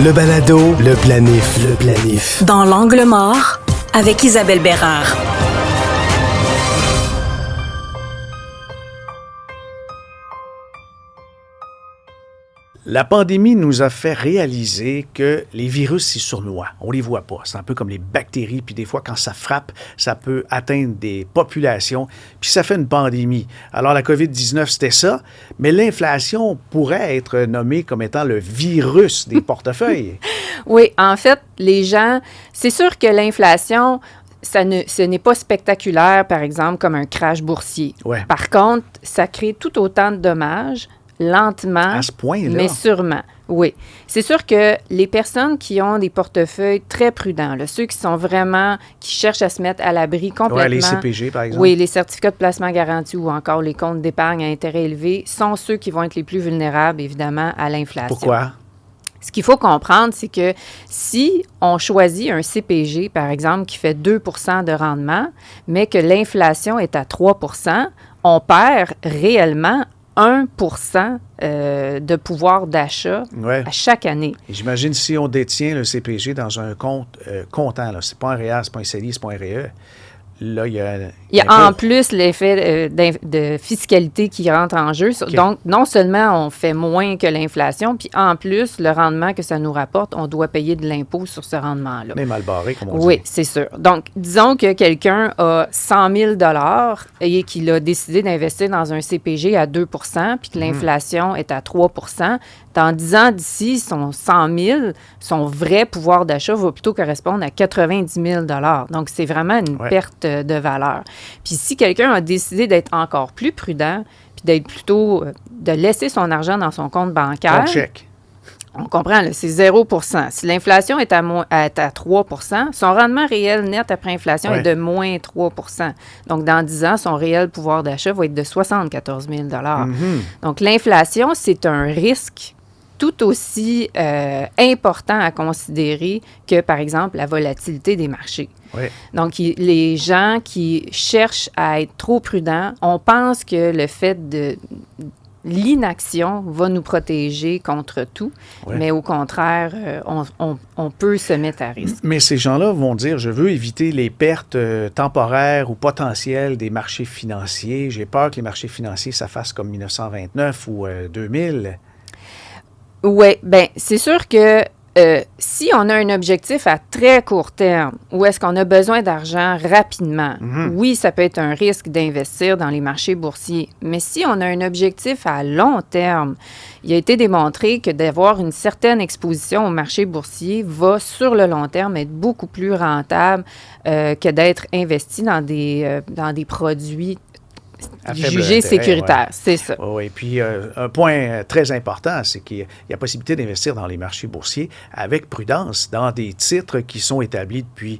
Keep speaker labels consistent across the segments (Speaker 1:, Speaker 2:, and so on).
Speaker 1: Le balado, le planif.
Speaker 2: Dans l'angle mort, avec Isabelle Bérard.
Speaker 3: La pandémie nous a fait réaliser que les virus, c'est sournois. On les voit pas. C'est un peu comme les bactéries. Puis des fois, quand ça frappe, ça peut atteindre des populations. Puis ça fait une pandémie. Alors, la COVID-19, c'était ça. Mais l'inflation pourrait être nommée comme étant le virus des portefeuilles.
Speaker 4: Oui, en fait, les gens... C'est sûr que l'inflation... ce n'est pas spectaculaire, par exemple, comme un crash boursier.
Speaker 3: Ouais.
Speaker 4: Par contre, ça crée tout autant de dommages, lentement,
Speaker 3: À ce point-là.
Speaker 4: mais sûrement. Oui. C'est sûr que les personnes qui ont des portefeuilles très prudents, là, ceux qui sont vraiment, qui cherchent à se mettre à l'abri complètement...
Speaker 3: Ouais, les CPG, par exemple.
Speaker 4: Oui, les certificats de placement garantis ou encore les comptes d'épargne à intérêt élevé sont ceux qui vont être les plus vulnérables, évidemment, à l'inflation.
Speaker 3: Pourquoi?
Speaker 4: Ce qu'il faut comprendre, c'est que si on choisit un CPG, par exemple, qui fait 2 de rendement, mais que l'inflation est à 3 on perd réellement 1 de pouvoir d'achat à chaque année.
Speaker 3: Et j'imagine si on détient le CPG dans un compte comptant, ce n'est pas un REER, ce n'est pas un CELI, ce n'est pas un REE. Là, il y a
Speaker 4: en plus l'effet de fiscalité qui rentre en jeu. Okay. Donc, non seulement on fait moins que l'inflation, puis en plus, le rendement que ça nous rapporte, on doit payer de l'impôt sur ce rendement-là.
Speaker 3: On est mal barré, comme on dit.
Speaker 4: Oui, c'est sûr. Donc, disons que quelqu'un a 100 000 et qu'il a décidé d'investir dans un CPG à 2 puis que l'inflation est à 3 dans 10 ans d'ici, son 100 000, son vrai pouvoir d'achat va plutôt correspondre à 90 000 Donc, c'est vraiment une perte de valeur. Puis si quelqu'un a décidé d'être encore plus prudent, puis d'être plutôt, de laisser son argent dans son compte bancaire...
Speaker 3: chèque.
Speaker 4: On comprend, là, c'est 0 Si l'inflation est à 3 son rendement réel net après inflation est de moins 3 Donc, dans 10 ans, son réel pouvoir d'achat va être de 74 000 Donc, l'inflation, c'est un risque tout aussi important à considérer que, par exemple, la volatilité des marchés.
Speaker 3: Oui.
Speaker 4: Donc, les gens qui cherchent à être trop prudents, on pense que le fait de... L'inaction va nous protéger contre tout, mais au contraire, on peut se mettre à risque.
Speaker 3: Mais ces gens-là vont dire, je veux éviter les pertes temporaires ou potentielles des marchés financiers. J'ai peur que les marchés financiers, ça fasse comme 1929 ou 2000.
Speaker 4: Oui, bien, c'est sûr que si on a un objectif à très court terme, où est-ce qu'on a besoin d'argent rapidement, oui, ça peut être un risque d'investir dans les marchés boursiers. Mais si on a un objectif à long terme, il a été démontré que d'avoir une certaine exposition au marché boursier va, sur le long terme, être beaucoup plus rentable que d'être investi dans des produits jugés sécuritaires, c'est ça.
Speaker 3: Oui, puis un point très important, c'est qu'il y a possibilité d'investir dans les marchés boursiers avec prudence, dans des titres qui sont établis depuis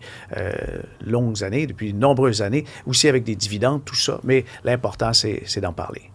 Speaker 3: longues années, depuis de nombreuses années, aussi avec des dividendes, tout ça. Mais l'important, c'est d'en parler.